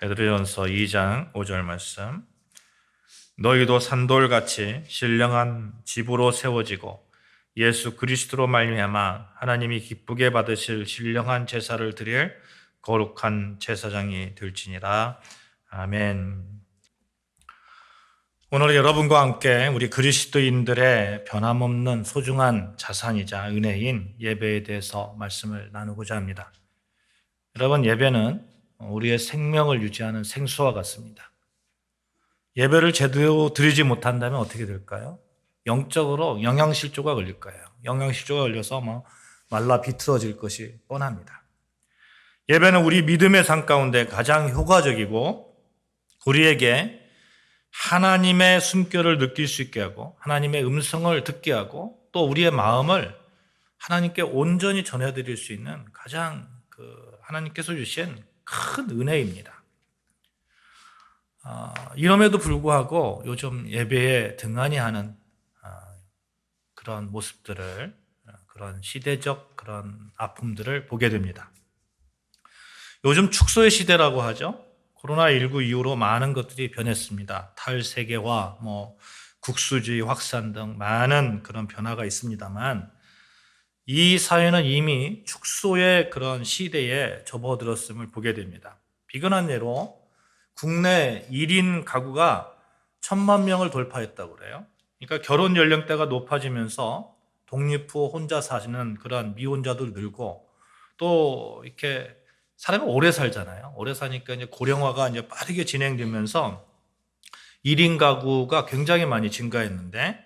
베드로전서 2장 5절 말씀. 너희도 산돌같이 신령한 집으로 세워지고 예수 그리스도로 말미암아 하나님이 기쁘게 받으실 신령한 제사를 드릴 거룩한 제사장이 될지니라. 아멘. 오늘 여러분과 함께 우리 그리스도인들의 변함없는 소중한 자산이자 은혜인 예배에 대해서 말씀을 나누고자 합니다. 여러분, 예배는 우리의 생명을 유지하는 생수와 같습니다. 예배를 제대로 드리지 못한다면 어떻게 될까요? 영적으로 영양실조가 걸릴 거예요. 영양실조가 걸려서 말라 비틀어질 것이 뻔합니다. 예배는 우리 믿음의 삶 가운데 가장 효과적이고 우리에게 하나님의 숨결을 느낄 수 있게 하고 하나님의 음성을 듣게 하고 또 우리의 마음을 하나님께 온전히 전해드릴 수 있는 가장 하나님께서 주신 큰 은혜입니다. 이럼에도 불구하고 요즘 예배에 등한히 하는 그런 모습들을, 그런 시대적 그런 아픔들을 보게 됩니다. 요즘 축소의 시대라고 하죠. 코로나19 이후로 많은 것들이 변했습니다. 탈세계화, 국수주의 확산 등 많은 그런 변화가 있습니다만 이 사회는 이미 축소의 그런 시대에 접어들었음을 보게 됩니다. 비근한 예로 국내 1인 가구가 1,000만 명을 돌파했다고 그래요. 그러니까 결혼 연령대가 높아지면서 독립 후 혼자 사시는 그런 미혼자들 늘고 또 이렇게 사람이 오래 살잖아요. 오래 사니까 이제 고령화가 이제 빠르게 진행되면서 1인 가구가 굉장히 많이 증가했는데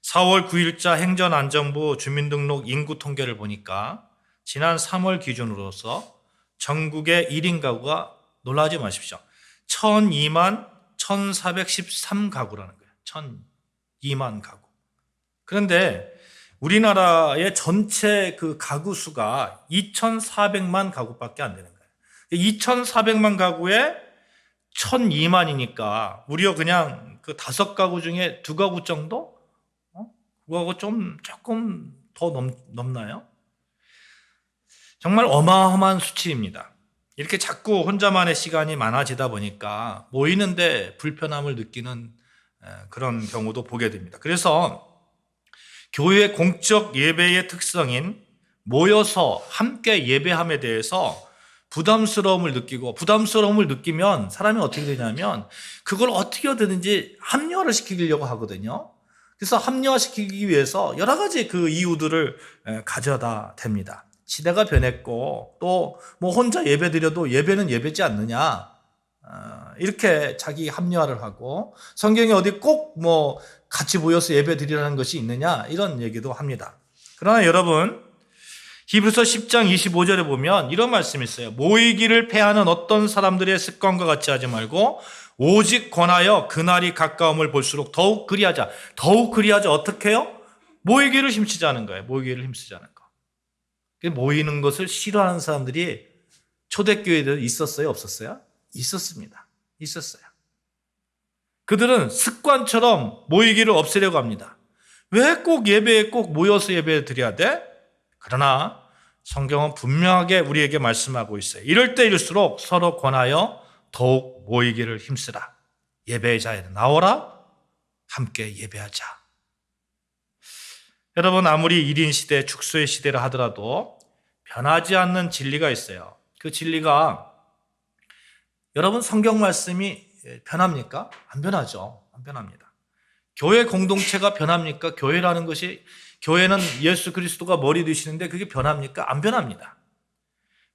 4월 9일자 행정안전부 주민등록 인구 통계를 보니까 지난 3월 기준으로서 전국의 1인 가구가 놀라지 마십시오. 1002만 1413가구라는 거예요. 1002만 가구. 그런데 우리나라의 전체 그 가구 수가 2,400만 가구밖에 안 되는 거예요. 2,400만 가구에 1,002만이니까 무려 그냥 그 5가구 중에 2가구 정도? 그거하고 조금 더 넘나요? 정말 어마어마한 수치입니다. 이렇게 자꾸 혼자만의 시간이 많아지다 보니까 모이는데 불편함을 느끼는 그런 경우도 보게 됩니다. 그래서 교회 공적 예배의 특성인 모여서 함께 예배함에 대해서 부담스러움을 느끼면 사람이 어떻게 되냐면 그걸 어떻게 하든지 합리화를 시키려고 하거든요. 그래서 합리화시키기 위해서 여러 가지 그 이유들을 가져다 댑니다. 시대가 변했고 또 혼자 예배 드려도 예배는 예배지 않느냐, 이렇게 자기 합리화를 하고 성경에 어디 꼭 같이 모여서 예배 드리라는 것이 있느냐 이런 얘기도 합니다. 그러나 여러분, 히브리서 10장 25절에 보면 이런 말씀이 있어요. 모이기를 패하는 어떤 사람들의 습관과 같이 하지 말고 오직 권하여 그날이 가까움을 볼수록 더욱 그리하자. 어떻게 해요? 모이기를 힘쓰자는 거예요. 모이기를 힘쓰자는 거. 모이는 것을 싫어하는 사람들이 초대교회에 있었어요? 없었어요? 있었습니다. 있었어요. 그들은 습관처럼 모이기를 없애려고 합니다. 왜 꼭 예배에 꼭 모여서 예배 드려야 돼? 그러나 성경은 분명하게 우리에게 말씀하고 있어요. 이럴 때일수록 서로 권하여 더욱 모이기를 힘쓰라. 예배의 자리에 나오라. 함께 예배하자. 여러분, 아무리 1인 시대, 축소의 시대라 하더라도 변하지 않는 진리가 있어요. 그 진리가, 여러분, 성경 말씀이 변합니까? 안 변하죠. 안 변합니다. 교회 공동체가 변합니까? 교회는 예수 그리스도가 머리 되시는데 그게 변합니까? 안 변합니다.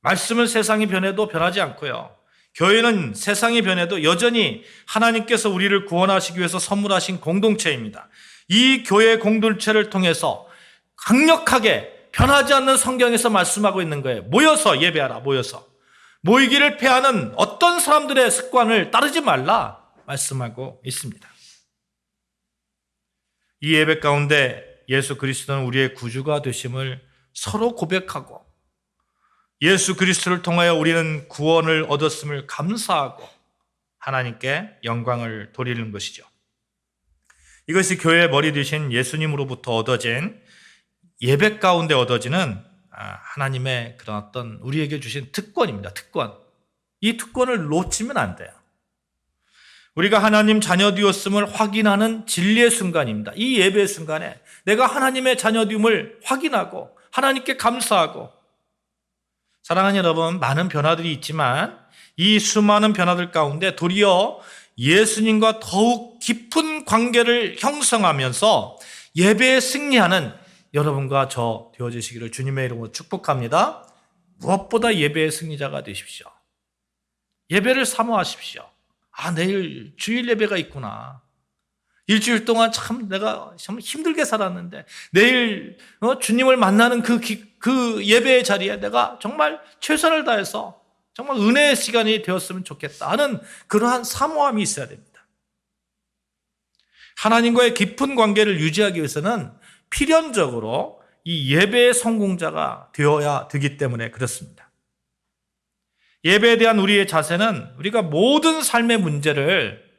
말씀은 세상이 변해도 변하지 않고요. 교회는 세상이 변해도 여전히 하나님께서 우리를 구원하시기 위해서 선물하신 공동체입니다. 이 교회 공동체를 통해서 강력하게 변하지 않는 성경에서 말씀하고 있는 거예요. 모여서 예배하라. 모이기를 패하는 어떤 사람들의 습관을 따르지 말라 말씀하고 있습니다. 이 예배 가운데 예수 그리스도는 우리의 구주가 되심을 서로 고백하고 예수 그리스도를 통하여 우리는 구원을 얻었음을 감사하고 하나님께 영광을 돌리는 것이죠. 이것이 교회의 머리 되신 예수님으로부터 얻어진 예배 가운데 얻어지는 하나님의 그런 어떤 우리에게 주신 특권입니다. 특권. 이 특권을 놓치면 안 돼요. 우리가 하나님 자녀 되었음을 확인하는 진리의 순간입니다. 이 예배의 순간에 내가 하나님의 자녀 되음을 확인하고 하나님께 감사하고, 사랑하는 여러분, 많은 변화들이 있지만 이 수많은 변화들 가운데 도리어 예수님과 더욱 깊은 관계를 형성하면서 예배에 승리하는 여러분과 저 되어주시기를 주님의 이름으로 축복합니다. 무엇보다 예배의 승리자가 되십시오. 예배를 사모하십시오. 내일 주일 예배가 있구나. 일주일 동안 내가 참 힘들게 살았는데 내일 주님을 만나는 그 예배의 자리에 내가 정말 최선을 다해서 정말 은혜의 시간이 되었으면 좋겠다 하는 그러한 사모함이 있어야 됩니다. 하나님과의 깊은 관계를 유지하기 위해서는 필연적으로 이 예배의 성공자가 되어야 되기 때문에 그렇습니다. 예배에 대한 우리의 자세는 우리가 모든 삶의 문제를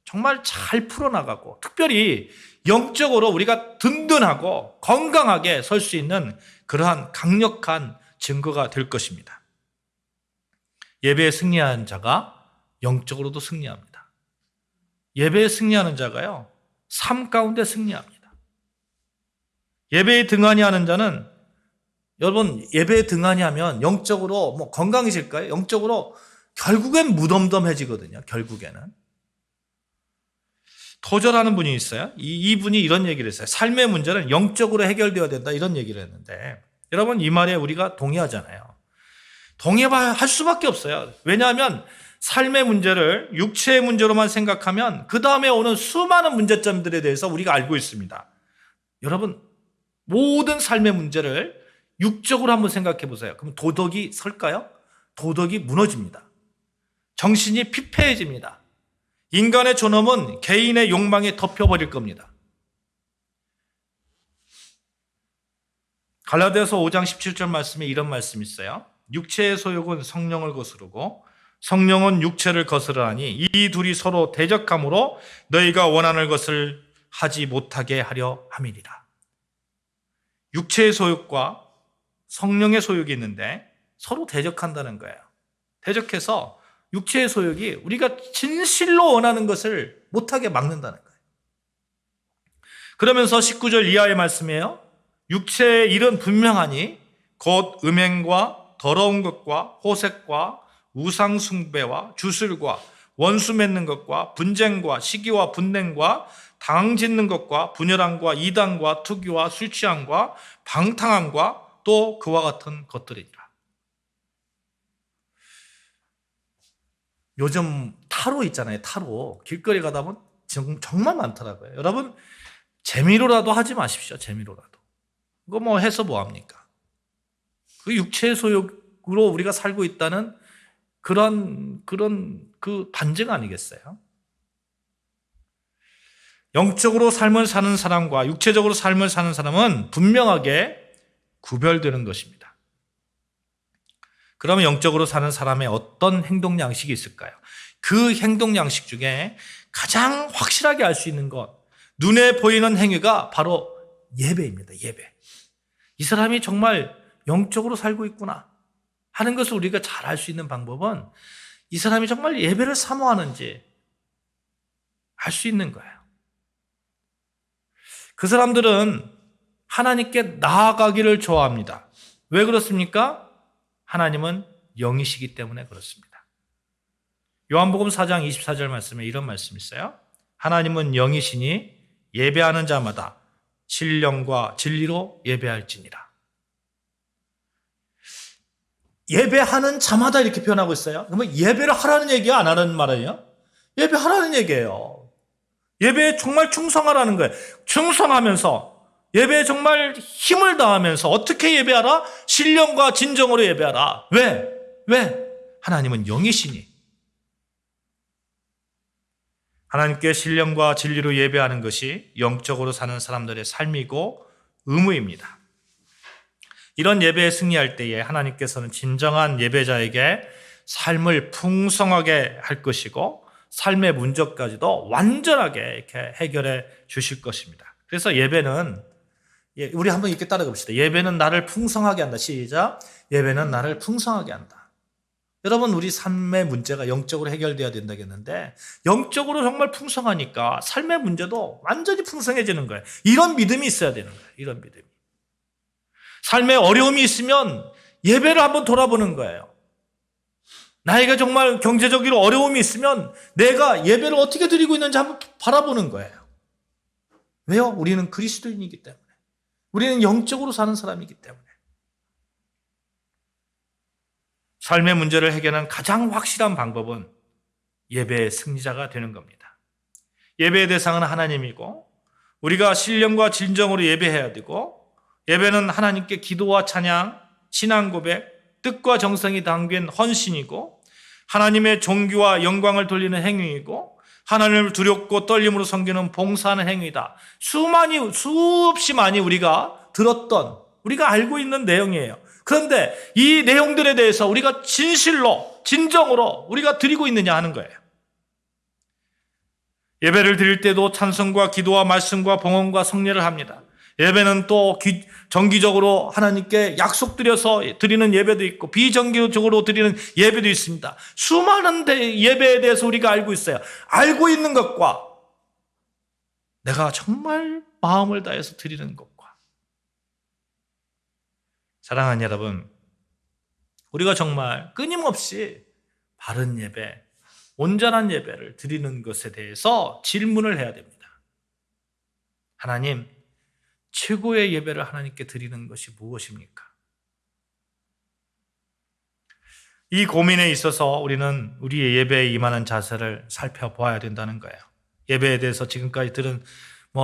정말 잘 풀어나가고, 특별히 영적으로 우리가 든든하고 건강하게 설 수 있는 그러한 강력한 증거가 될 것입니다. 예배에 승리하는 자가 영적으로도 승리합니다. 예배에 승리하는 자가요, 삶 가운데 승리합니다. 예배에 등한히 하는 자는, 여러분, 예배에 등한히 하면 영적으로 건강해질까요? 영적으로 결국엔 무덤덤해지거든요. 결국에는. 토저라는 분이 있어요. 이분이 이런 얘기를 했어요. 삶의 문제는 영적으로 해결되어야 된다, 이런 얘기를 했는데, 여러분, 이 말에 우리가 동의하잖아요. 동의할 수밖에 없어요. 왜냐하면 삶의 문제를 육체의 문제로만 생각하면 그 다음에 오는 수많은 문제점들에 대해서 우리가 알고 있습니다. 여러분, 모든 삶의 문제를 육적으로 한번 생각해 보세요. 그럼 도덕이 설까요? 도덕이 무너집니다. 정신이 피폐해집니다. 인간의 존엄은 개인의 욕망에 덮여버릴 겁니다. 갈라디아서 5장 17절 말씀에 이런 말씀이 있어요. 육체의 소욕은 성령을 거스르고 성령은 육체를 거스르하니 이 둘이 서로 대적함으로 너희가 원하는 것을 하지 못하게 하려 함이니라. 육체의 소욕과 성령의 소욕이 있는데 서로 대적한다는 거예요. 대적해서 육체의 소욕이 우리가 진실로 원하는 것을 못하게 막는다는 거예요. 그러면서 19절 이하의 말씀이에요. 육체의 일은 분명하니 곧 음행과 더러운 것과 호색과 우상 숭배와 주술과 원수 맺는 것과 분쟁과 시기와 분냉과 당 짓는 것과 분열함과 이단과 투기와 술 취함과 방탕함과 또 그와 같은 것들이니라. 요즘 타로 있잖아요. 타로. 길거리 가다 보면 정말 많더라고요. 여러분, 재미로라도 하지 마십시오. 재미로라도. 그거 해서 뭐합니까? 그 육체의 소욕으로 우리가 살고 있다는 그런 그 반증 아니겠어요? 영적으로 삶을 사는 사람과 육체적으로 삶을 사는 사람은 분명하게 구별되는 것입니다. 그러면 영적으로 사는 사람의 어떤 행동 양식이 있을까요? 그 행동 양식 중에 가장 확실하게 알 수 있는 것, 눈에 보이는 행위가 바로 예배입니다. 예배. 이 사람이 정말 영적으로 살고 있구나 하는 것을 우리가 잘 알 수 있는 방법은 이 사람이 정말 예배를 사모하는지 알 수 있는 거예요. 그 사람들은 하나님께 나아가기를 좋아합니다. 왜 그렇습니까? 하나님은 영이시기 때문에 그렇습니다. 요한복음 4장 24절 말씀에 이런 말씀이 있어요. 하나님은 영이시니 예배하는 자마다 신령과 진리로 예배할지니라. 예배하는 자마다 이렇게 표현하고 있어요. 그러면 예배를 하라는 얘기야, 안 하라는 말이에요? 예배하라는 얘기예요. 예배에 정말 충성하라는 거예요. 충성하면서 예배에 정말 힘을 다하면서 어떻게 예배하라? 신령과 진정으로 예배하라. 왜? 하나님은 영이시니. 하나님께 신령과 진리로 예배하는 것이 영적으로 사는 사람들의 삶이고 의무입니다. 이런 예배에 승리할 때에 하나님께서는 진정한 예배자에게 삶을 풍성하게 할 것이고 삶의 문제까지도 완전하게 이렇게 해결해 주실 것입니다. 그래서 예배는, 우리 한번 이렇게 따라가 봅시다. 예배는 나를 풍성하게 한다. 시작. 예배는 나를 풍성하게 한다. 여러분, 우리 삶의 문제가 영적으로 해결돼야 된다겠는데 영적으로 정말 풍성하니까 삶의 문제도 완전히 풍성해지는 거예요. 이런 믿음이 있어야 되는 거예요. 이런 믿음이. 삶에 어려움이 있으면 예배를 한번 돌아보는 거예요. 나이가 정말 경제적으로 어려움이 있으면 내가 예배를 어떻게 드리고 있는지 한번 바라보는 거예요. 왜요? 우리는 그리스도인이기 때문에. 우리는 영적으로 사는 사람이기 때문에. 삶의 문제를 해결하는 가장 확실한 방법은 예배의 승리자가 되는 겁니다. 예배의 대상은 하나님이고 우리가 신령과 진정으로 예배해야 되고 예배는 하나님께 기도와 찬양, 신앙 고백, 뜻과 정성이 담긴 헌신이고 하나님의 존귀와 영광을 돌리는 행위이고 하나님을 두렵고 떨림으로 섬기는 봉사하는 행위다. 수없이 많이 우리가 들었던, 우리가 알고 있는 내용이에요. 그런데 이 내용들에 대해서 우리가 진실로, 진정으로 우리가 드리고 있느냐 하는 거예요. 예배를 드릴 때도 찬송과 기도와 말씀과 봉헌과 성례를 합니다. 예배는 또 정기적으로 하나님께 약속드려서 드리는 예배도 있고 비정기적으로 드리는 예배도 있습니다. 수많은 예배에 대해서 우리가 알고 있어요. 알고 있는 것과 내가 정말 마음을 다해서 드리는 것과. 사랑하는 여러분, 우리가 정말 끊임없이 바른 예배, 온전한 예배를 드리는 것에 대해서 질문을 해야 됩니다. 하나님, 최고의 예배를 하나님께 드리는 것이 무엇입니까? 이 고민에 있어서 우리는 우리의 예배에 임하는 자세를 살펴보아야 된다는 거예요. 예배에 대해서 지금까지 들은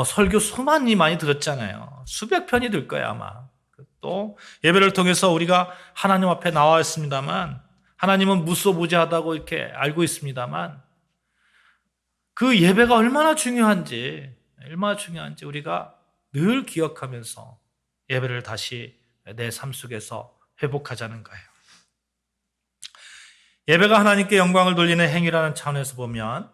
설교 수많이 많이 들었잖아요. 수백 편이 될 거예요, 아마. 또 예배를 통해서 우리가 하나님 앞에 나와 있습니다만 하나님은 무소부재하다고 이렇게 알고 있습니다만 그 예배가 얼마나 중요한지 우리가 늘 기억하면서 예배를 다시 내 삶 속에서 회복하자는 거예요. 예배가 하나님께 영광을 돌리는 행위라는 차원에서 보면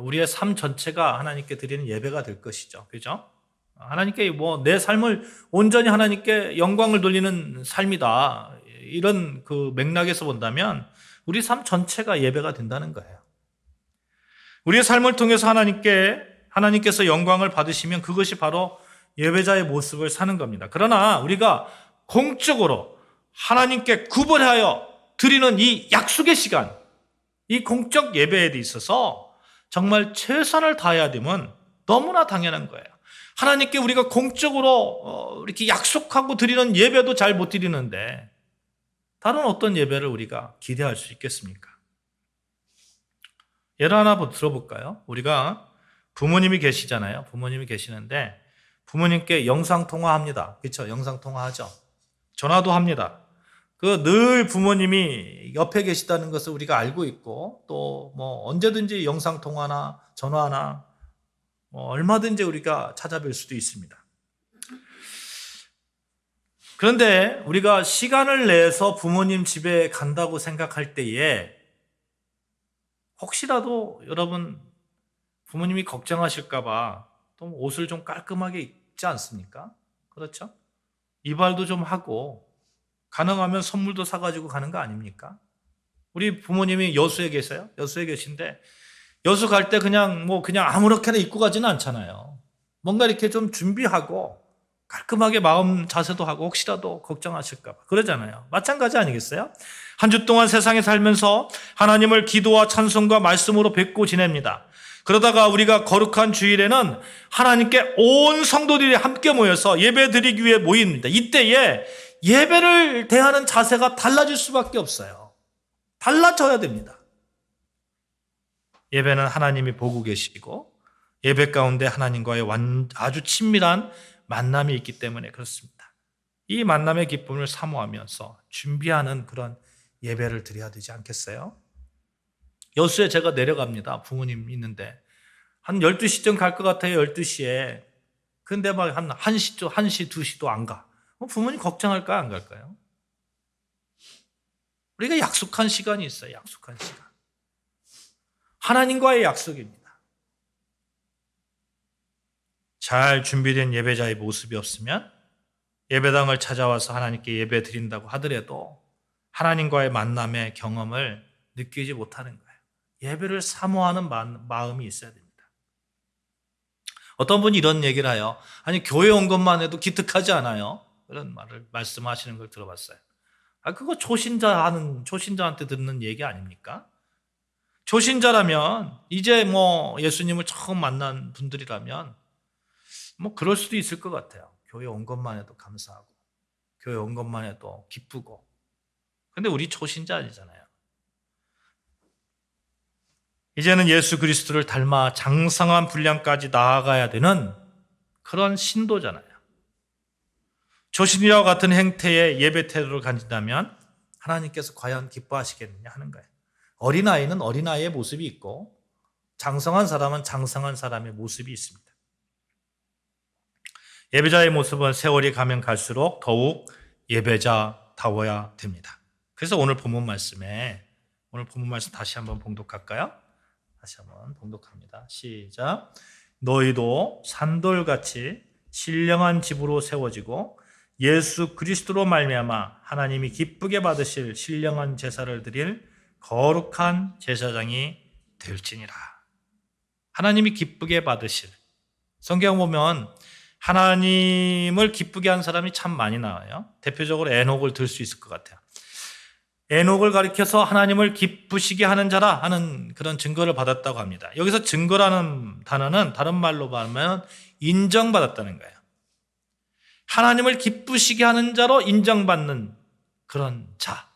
우리의 삶 전체가 하나님께 드리는 예배가 될 것이죠. 그죠? 하나님께 내 삶을 온전히 하나님께 영광을 돌리는 삶이다. 이런 그 맥락에서 본다면 우리 삶 전체가 예배가 된다는 거예요. 우리의 삶을 통해서 하나님께서 영광을 받으시면 그것이 바로 예배자의 모습을 사는 겁니다. 그러나 우리가 공적으로 하나님께 구별하여 드리는 이 약속의 시간, 이 공적 예배에 있어서 정말 최선을 다해야 되면 너무나 당연한 거예요. 하나님께 우리가 공적으로 이렇게 약속하고 드리는 예배도 잘 못 드리는데 다른 어떤 예배를 우리가 기대할 수 있겠습니까? 예를 하나 들어볼까요? 우리가 부모님이 계시잖아요. 부모님이 계시는데 부모님께 영상통화합니다. 그렇죠? 영상통화하죠. 전화도 합니다. 늘 부모님이 옆에 계시다는 것을 우리가 알고 있고 또 언제든지 영상통화나 전화나 얼마든지 우리가 찾아뵐 수도 있습니다. 그런데 우리가 시간을 내서 부모님 집에 간다고 생각할 때에 혹시라도 여러분 부모님이 걱정하실까봐 또 옷을 좀 깔끔하게 입지 않습니까? 그렇죠? 이발도 좀 하고 가능하면 선물도 사가지고 가는 거 아닙니까? 우리 부모님이 여수에 계세요? 여수에 계신데 여수 갈 때 그냥 아무렇게나 입고 가지는 않잖아요. 뭔가 이렇게 좀 준비하고 깔끔하게 마음 자세도 하고 혹시라도 걱정하실까 봐 그러잖아요. 마찬가지 아니겠어요? 한 주 동안 세상에 살면서 하나님을 기도와 찬송과 말씀으로 뵙고 지냅니다. 그러다가 우리가 거룩한 주일에는 하나님께 온 성도들이 함께 모여서 예배 드리기 위해 모입니다. 이때에 예배를 대하는 자세가 달라질 수밖에 없어요. 달라져야 됩니다. 예배는 하나님이 보고 계시고 예배 가운데 하나님과의 아주 친밀한 만남이 있기 때문에 그렇습니다. 이 만남의 기쁨을 사모하면서 준비하는 그런 예배를 드려야 되지 않겠어요? 여수에 제가 내려갑니다. 부모님 있는데 한 12시쯤 갈 것 같아요. 12시에. 근데 막 한 1시, 2시도 안 가. 부모님 걱정할까요? 안 갈까요? 우리가 약속한 시간이 있어요. 약속한 시간. 하나님과의 약속입니다. 잘 준비된 예배자의 모습이 없으면 예배당을 찾아와서 하나님께 예배 드린다고 하더라도 하나님과의 만남의 경험을 느끼지 못하는 거예요. 예배를 사모하는 마음이 있어야 됩니다. 어떤 분이 이런 얘기를 해요. 아니, 교회 온 것만 해도 기특하지 않아요? 그런 말씀하시는 걸 들어봤어요. 그거 초신자한테 듣는 얘기 아닙니까? 초신자라면, 이제 예수님을 처음 만난 분들이라면, 그럴 수도 있을 것 같아요. 교회 온 것만 해도 감사하고, 교회 온 것만 해도 기쁘고. 근데 우리 초신자 아니잖아요. 이제는 예수 그리스도를 닮아 장성한 분량까지 나아가야 되는 그런 신도잖아요. 초신자와 같은 행태의 예배 태도를 가진다면 하나님께서 과연 기뻐하시겠느냐 하는 거예요. 어린아이는 어린아이의 모습이 있고 장성한 사람은 장성한 사람의 모습이 있습니다. 예배자의 모습은 세월이 가면 갈수록 더욱 예배자다워야 됩니다. 그래서 오늘 본문 말씀 다시 한번 봉독할까요? 다시 한번 봉독합니다. 시작. 너희도 산돌같이 신령한 집으로 세워지고 예수 그리스도로 말미암아 하나님이 기쁘게 받으실 신령한 제사를 드릴 거룩한 제사장이 될지니라. 하나님이 기쁘게 받으실. 성경 보면 하나님을 기쁘게 한 사람이 참 많이 나와요. 대표적으로 에녹을 들 수 있을 것 같아요. 에녹을 가리켜서 하나님을 기쁘시게 하는 자라 하는 그런 증거를 받았다고 합니다. 여기서 증거라는 단어는 다른 말로 말하면 인정받았다는 거예요. 하나님을 기쁘시게 하는 자로 인정받는 그런 자,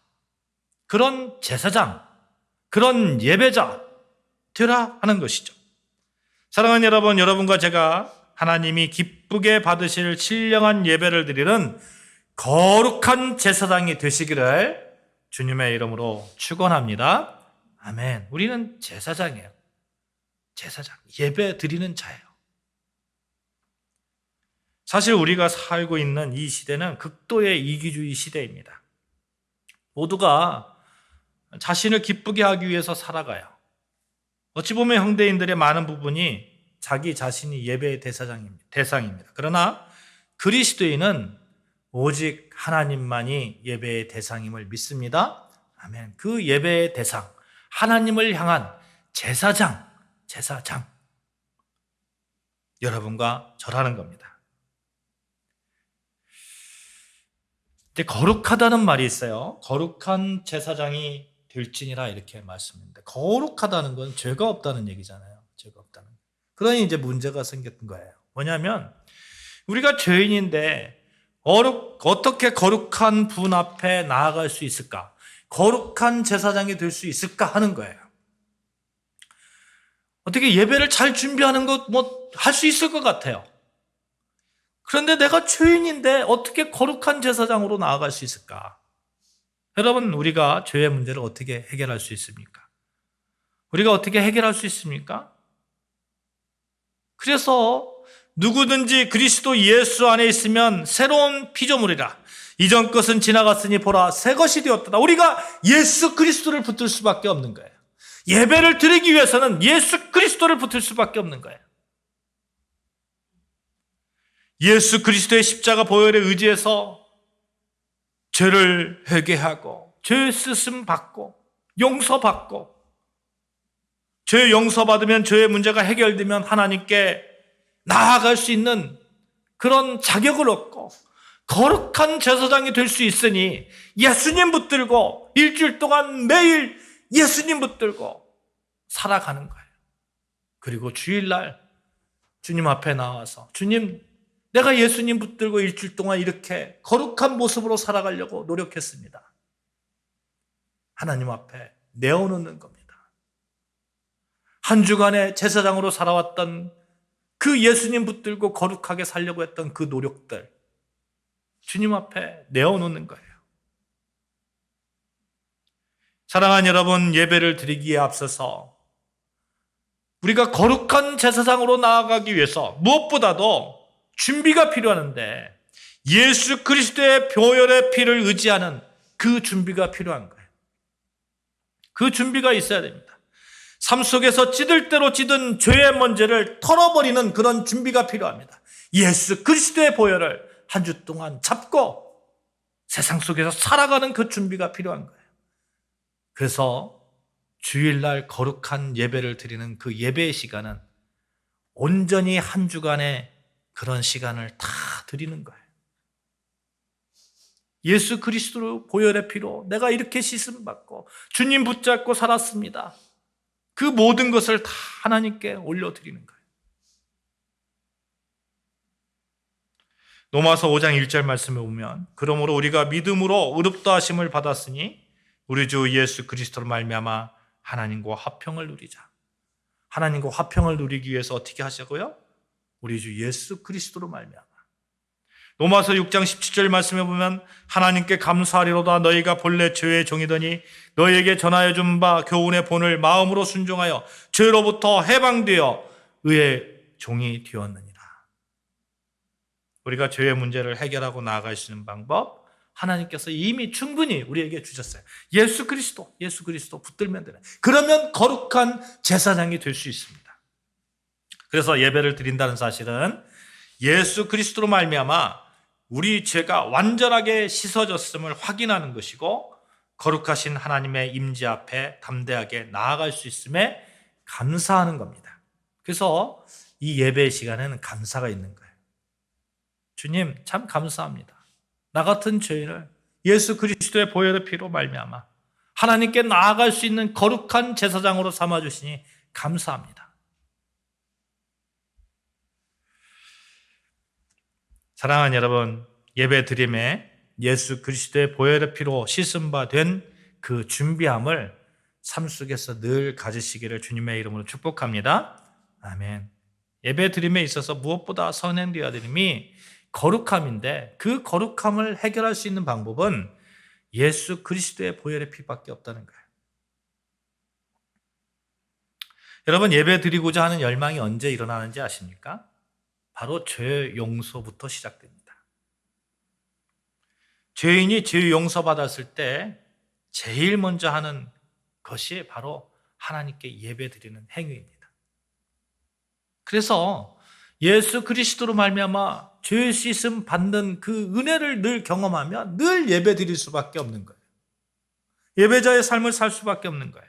그런 제사장, 그런 예배자 되라 하는 것이죠. 사랑하는 여러분, 여러분과 제가 하나님이 기쁘게 받으실 신령한 예배를 드리는 거룩한 제사장이 되시기를 주님의 이름으로 축원합니다. 아멘. 우리는 제사장이에요. 제사장, 예배 드리는 자예요. 사실 우리가 살고 있는 이 시대는 극도의 이기주의 시대입니다. 모두가 자신을 기쁘게 하기 위해서 살아가요. 어찌 보면 현대인들의 많은 부분이 자기 자신이 예배의 대상입니다. 그러나 그리스도인은 오직 하나님만이 예배의 대상임을 믿습니다. 아멘. 그 예배의 대상, 하나님을 향한 제사장, 여러분과 저라는 겁니다. 근데 거룩하다는 말이 있어요. 거룩한 제사장이 될지니라 이렇게 말씀합니다. 거룩하다는 건 죄가 없다는 얘기잖아요. 죄가 없다는. 그러니 이제 문제가 생겼던 거예요. 뭐냐면 우리가 죄인인데 어떻게 거룩한 분 앞에 나아갈 수 있을까? 거룩한 제사장이 될 수 있을까 하는 거예요. 어떻게 예배를 잘 준비하는 것 할 수 있을 것 같아요. 그런데 내가 죄인인데 어떻게 거룩한 제사장으로 나아갈 수 있을까? 여러분, 우리가 죄의 문제를 어떻게 해결할 수 있습니까? 우리가 어떻게 해결할 수 있습니까? 그래서 누구든지 그리스도 예수 안에 있으면 새로운 피조물이라. 이전 것은 지나갔으니 보라 새 것이 되었다. 우리가 예수 그리스도를 붙들 수밖에 없는 거예요. 예배를 드리기 위해서는 예수 그리스도를 붙들 수밖에 없는 거예요. 예수 그리스도의 십자가 보혈에 의지해서 죄를 회개하고 죄 쓰심 받고 용서받고 죄 용서받으면 죄의 문제가 해결되면 하나님께 나아갈 수 있는 그런 자격을 얻고 거룩한 제사장이 될 수 있으니 예수님 붙들고 일주일 동안 매일 예수님 붙들고 살아가는 거예요. 그리고 주일날 주님 앞에 나와서 주님, 내가 예수님 붙들고 일주일 동안 이렇게 거룩한 모습으로 살아가려고 노력했습니다. 하나님 앞에 내어놓는 겁니다. 한 주간의 제사장으로 살아왔던 그 예수님 붙들고 거룩하게 살려고 했던 그 노력들 주님 앞에 내어놓는 거예요. 사랑하는 여러분, 예배를 드리기에 앞서서 우리가 거룩한 제사장으로 나아가기 위해서 무엇보다도 준비가 필요하는데 예수 그리스도의 보혈의 피를 의지하는 그 준비가 필요한 거예요. 그 준비가 있어야 됩니다. 삶 속에서 찌들 대로 찌든 죄의 먼지를 털어버리는 그런 준비가 필요합니다. 예수 그리스도의 보혈을 한 주 동안 잡고 세상 속에서 살아가는 그 준비가 필요한 거예요. 그래서 주일날 거룩한 예배를 드리는 그 예배의 시간은 온전히 한 주간의 그런 시간을 다 드리는 거예요. 예수 그리스도 보혈의 피로 내가 이렇게 씻음 받고 주님 붙잡고 살았습니다. 그 모든 것을 다 하나님께 올려드리는 거예요. 로마서 5장 1절 말씀에 보면 그러므로 우리가 믿음으로 의롭다 하심을 받았으니 우리 주 예수 그리스도로 말미암아 하나님과 화평을 누리자. 하나님과 화평을 누리기 위해서 어떻게 하자고요? 우리 주 예수 그리스도로 말미암아. 로마서 6장 17절 말씀에 보면 하나님께 감사하리로다 너희가 본래 죄의 종이더니 너희에게 전하여 준 바 교훈의 본을 마음으로 순종하여 죄로부터 해방되어 의의 종이 되었느니라. 우리가 죄의 문제를 해결하고 나아갈 수 있는 방법 하나님께서 이미 충분히 우리에게 주셨어요. 예수 그리스도 붙들면 되는. 그러면 거룩한 제사장이 될 수 있습니다. 그래서 예배를 드린다는 사실은 예수 그리스도로 말미암아 우리 죄가 완전하게 씻어졌음을 확인하는 것이고 거룩하신 하나님의 임재 앞에 담대하게 나아갈 수 있음에 감사하는 겁니다. 그래서 이 예배의 시간에는 감사가 있는 거예요. 주님 참 감사합니다. 나 같은 죄인을 예수 그리스도의 보혈의 피로 말미암아 하나님께 나아갈 수 있는 거룩한 제사장으로 삼아주시니 감사합니다. 사랑하는 여러분, 예배 드림에 예수 그리스도의 보혈의 피로 씻음 바 된 그 준비함을 삶 속에서 늘 가지시기를 주님의 이름으로 축복합니다. 아멘. 예배 드림에 있어서 무엇보다 선행되어야 되님이 거룩함인데 그 거룩함을 해결할 수 있는 방법은 예수 그리스도의 보혈의 피밖에 없다는 거예요. 여러분 예배 드리고자 하는 열망이 언제 일어나는지 아십니까? 바로 죄 용서부터 시작됩니다. 죄인이 죄 용서받았을 때 제일 먼저 하는 것이 바로 하나님께 예배 드리는 행위입니다. 그래서 예수 그리스도로 말미암아 죄 씻음 받는 그 은혜를 늘 경험하면 늘 예배 드릴 수밖에 없는 거예요. 예배자의 삶을 살 수밖에 없는 거예요.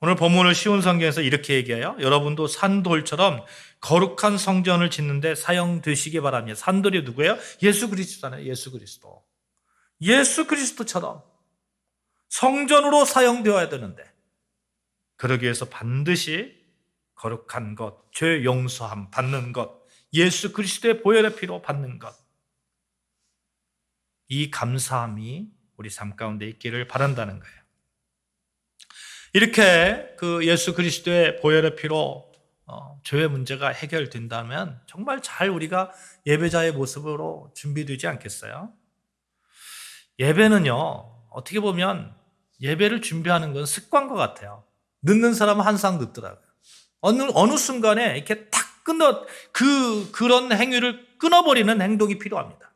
오늘 본문을 쉬운 성경에서 이렇게 얘기해요. 여러분도 산돌처럼 거룩한 성전을 짓는데 사용되시기 바랍니다. 산돌이 누구예요? 예수 그리스도잖아요. 예수 그리스도. 예수 그리스도처럼 성전으로 사용되어야 되는데 그러기 위해서 반드시 거룩한 것, 죄 용서함 받는 것, 예수 그리스도의 보혈의 피로 받는 것, 이 감사함이 우리 삶 가운데 있기를 바란다는 거예요. 이렇게 그 예수 그리스도의 보혈의 피로 죄의 문제가 해결된다면 정말 잘 우리가 예배자의 모습으로 준비되지 않겠어요? 예배는요, 어떻게 보면 예배를 준비하는 건 습관과 같아요. 늦는 사람은 항상 늦더라고요. 어느 순간에 이렇게 탁 그런 행위를 끊어버리는 행동이 필요합니다.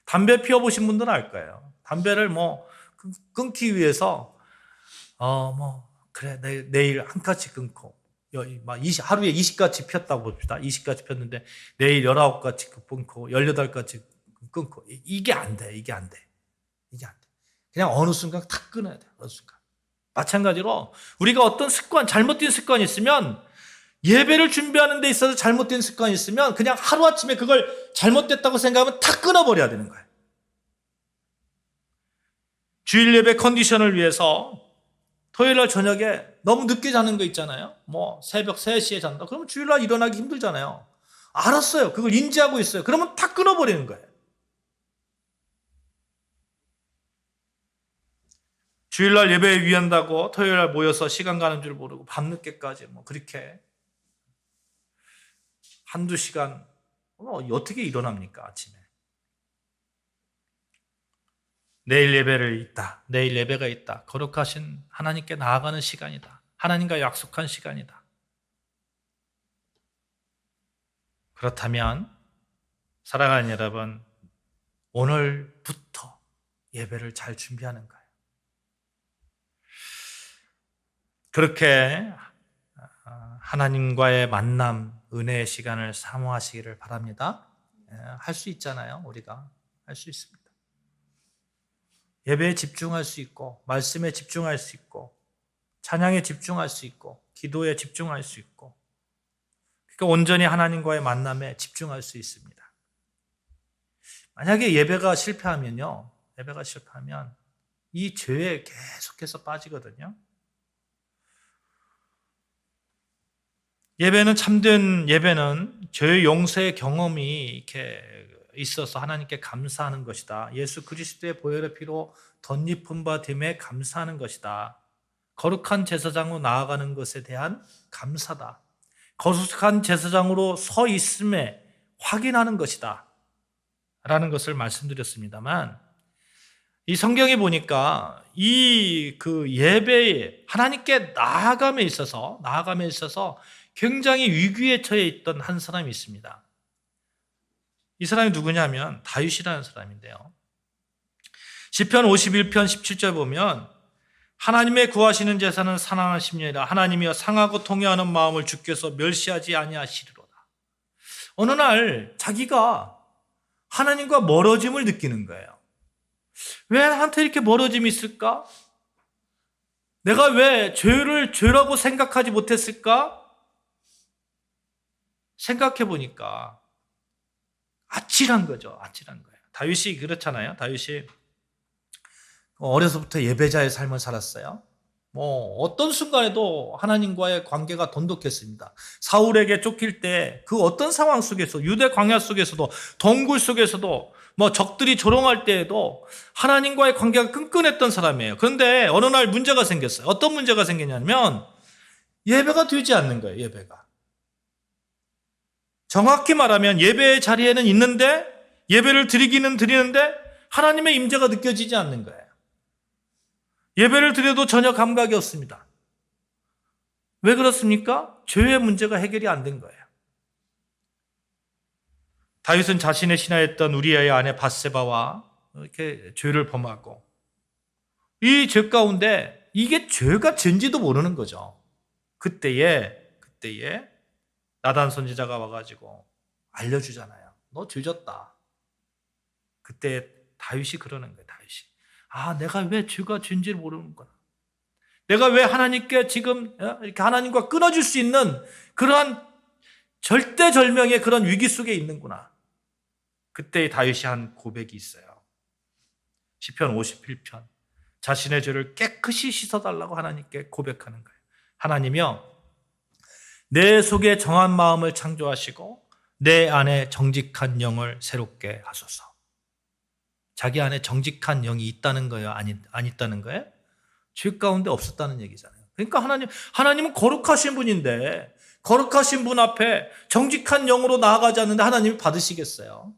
담배 피워보신 분들은 알 거예요. 담배를 끊기 위해서, 그래, 내일 한 가지 끊고, 하루에 20가지 폈다고 봅시다. 20가지 폈는데, 내일 19가지 끊고, 18가지 끊고, 이게 안 돼. 그냥 어느 순간 탁 끊어야 돼요. 어느 순간. 마찬가지로, 우리가 어떤 잘못된 습관이 있으면, 예배를 준비하는 데 있어서 잘못된 습관이 있으면, 그냥 하루아침에 그걸 잘못됐다고 생각하면 탁 끊어버려야 되는 거예요. 주일 예배 컨디션을 위해서 토요일날 저녁에 너무 늦게 자는 거 있잖아요. 새벽 3시에 잔다. 그러면 주일날 일어나기 힘들잖아요. 알았어요. 그걸 인지하고 있어요. 그러면 탁 끊어버리는 거예요. 주일날 예배에 위한다고 토요일날 모여서 시간 가는 줄 모르고 밤늦게까지 그렇게 한두 시간 어떻게 일어납니까 아침에. 내일 예배가 있다. 거룩하신 하나님께 나아가는 시간이다. 하나님과 약속한 시간이다. 그렇다면 사랑하는 여러분, 오늘부터 예배를 잘 준비하는 거예요. 그렇게 하나님과의 만남, 은혜의 시간을 사모하시기를 바랍니다. 할 수 있잖아요. 우리가 할 수 있습니다. 예배에 집중할 수 있고, 말씀에 집중할 수 있고, 찬양에 집중할 수 있고, 기도에 집중할 수 있고, 그러니까 온전히 하나님과의 만남에 집중할 수 있습니다. 만약에 예배가 실패하면 이 죄에 계속해서 빠지거든요. 참된 예배는 죄의 용서의 경험이 이렇게 있어서 하나님께 감사하는 것이다. 예수 그리스도의 보혈의 피로 덧입은 바 됨에 감사하는 것이다. 거룩한 제사장으로 나아가는 것에 대한 감사다. 거룩한 제사장으로 서 있음에 확인하는 것이다. 라는 것을 말씀드렸습니다만, 이 성경에 보니까 예배에 하나님께 나아감에 있어서 굉장히 위기에 처해 있던 한 사람이 있습니다. 이 사람이 누구냐면 다윗이라는 사람인데요. 시편 51편 17절 보면 하나님의 구하시는 제사는 산란한 심령이라 하나님이여 상하고 통회하는 마음을 주께서 멸시하지 아니하시리로다. 어느 날 자기가 하나님과 멀어짐을 느끼는 거예요. 왜 나한테 이렇게 멀어짐이 있을까? 내가 왜 죄를 죄라고 생각하지 못했을까? 생각해 보니까 아찔한 거죠. 아찔한 거예요. 다윗이 그렇잖아요. 다윗이 어려서부터 예배자의 삶을 살았어요. 어떤 순간에도 하나님과의 관계가 돈독했습니다. 사울에게 쫓길 때 그 어떤 상황 속에서, 유대 광야 속에서도, 동굴 속에서도, 적들이 조롱할 때에도 하나님과의 관계가 끈끈했던 사람이에요. 그런데 어느 날 문제가 생겼어요. 어떤 문제가 생겼냐면 예배가 되지 않는 거예요. 예배가. 정확히 말하면 예배의 자리에는 있는데, 예배를 드리기는 드리는데 하나님의 임재가 느껴지지 않는 거예요. 예배를 드려도 전혀 감각이 없습니다. 왜 그렇습니까? 죄의 문제가 해결이 안 된 거예요. 다윗은 자신의 신하였던 우리아의 아내 바세바와 이렇게 죄를 범하고, 이 죄 가운데 이게 죄가 죄인지도 모르는 거죠. 그때에 나단 선지자가 와가지고 알려주잖아요. 너 죄졌다. 그때 다윗이 그러는 거예요. 내가 왜 죄가 죄인지를 모르는구나. 내가 왜 하나님께 지금 이렇게 하나님과 끊어질 수 있는 그러한 절대절명의 그런 위기 속에 있는구나. 그때 다윗이 한 고백이 있어요. 시편 51편. 자신의 죄를 깨끗이 씻어달라고 하나님께 고백하는 거예요. 하나님이여, 내 속에 정한 마음을 창조하시고 내 안에 정직한 영을 새롭게 하소서. 자기 안에 정직한 영이 있다는 거예요? 안 있다는 거예요? 죄 가운데 없었다는 얘기잖아요. 그러니까 하나님은 거룩하신 분인데, 거룩하신 분 앞에 정직한 영으로 나아가지 않는데 하나님이 받으시겠어요?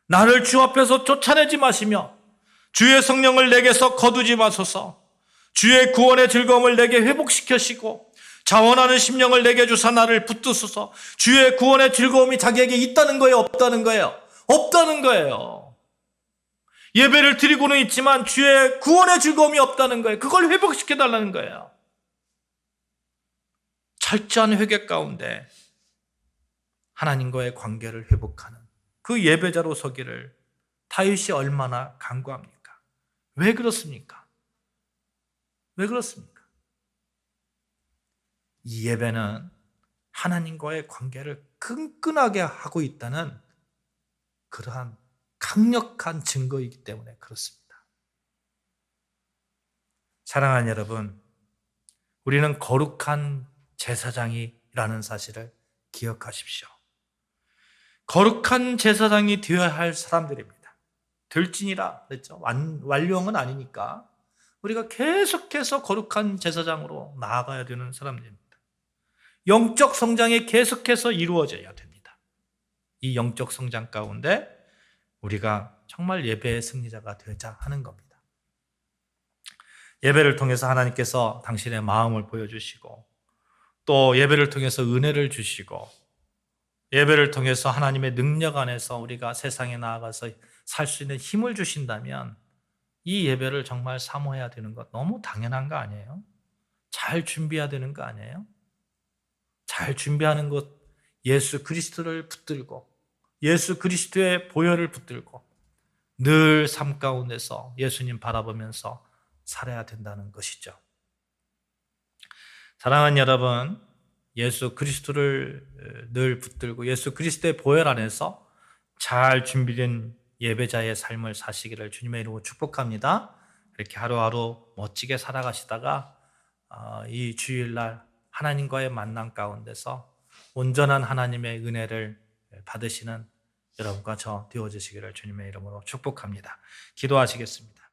나를 주 앞에서 쫓아내지 마시며 주의 성령을 내게서 거두지 마소서. 주의 구원의 즐거움을 내게 회복시켜시고 자원하는 심령을 내게 주사 나를 붙드소서. 주의 구원의 즐거움이 자기에게 있다는 거예요? 없다는 거예요? 없다는 거예요. 예배를 드리고는 있지만 주의 구원의 즐거움이 없다는 거예요. 그걸 회복시켜달라는 거예요. 철저한 회개 가운데 하나님과의 관계를 회복하는 그 예배자로 서기를 다윗이 얼마나 간구합니까? 왜 그렇습니까? 왜 그렇습니까? 이 예배는 하나님과의 관계를 끈끈하게 하고 있다는 그러한 강력한 증거이기 때문에 그렇습니다. 사랑하는 여러분, 우리는 거룩한 제사장이라는 사실을 기억하십시오. 거룩한 제사장이 되어야 할 사람들입니다. 들진이라 그랬죠. 완료형은 아니니까 우리가 계속해서 거룩한 제사장으로 나아가야 되는 사람들입니다. 영적 성장이 계속해서 이루어져야 됩니다. 이 영적 성장 가운데 우리가 정말 예배의 승리자가 되자 하는 겁니다. 예배를 통해서 하나님께서 당신의 마음을 보여주시고, 또 예배를 통해서 은혜를 주시고, 예배를 통해서 하나님의 능력 안에서 우리가 세상에 나아가서 살 수 있는 힘을 주신다면 이 예배를 정말 사모해야 되는 것 너무 당연한 거 아니에요? 잘 준비해야 되는 거 아니에요? 잘 준비하는 것, 예수 그리스도를 붙들고 예수 그리스도의 보혈을 붙들고 늘 삶 가운데서 예수님 바라보면서 살아야 된다는 것이죠. 사랑하는 여러분, 예수 그리스도를 늘 붙들고 예수 그리스도의 보혈 안에서 잘 준비된 예배자의 삶을 사시기를 주님의 이름으로 축복합니다. 그렇게 하루하루 멋지게 살아가시다가 이 주일날 하나님과의 만남 가운데서 온전한 하나님의 은혜를 받으시는 여러분과 저 되어주시기를 주님의 이름으로 축복합니다. 기도하시겠습니다.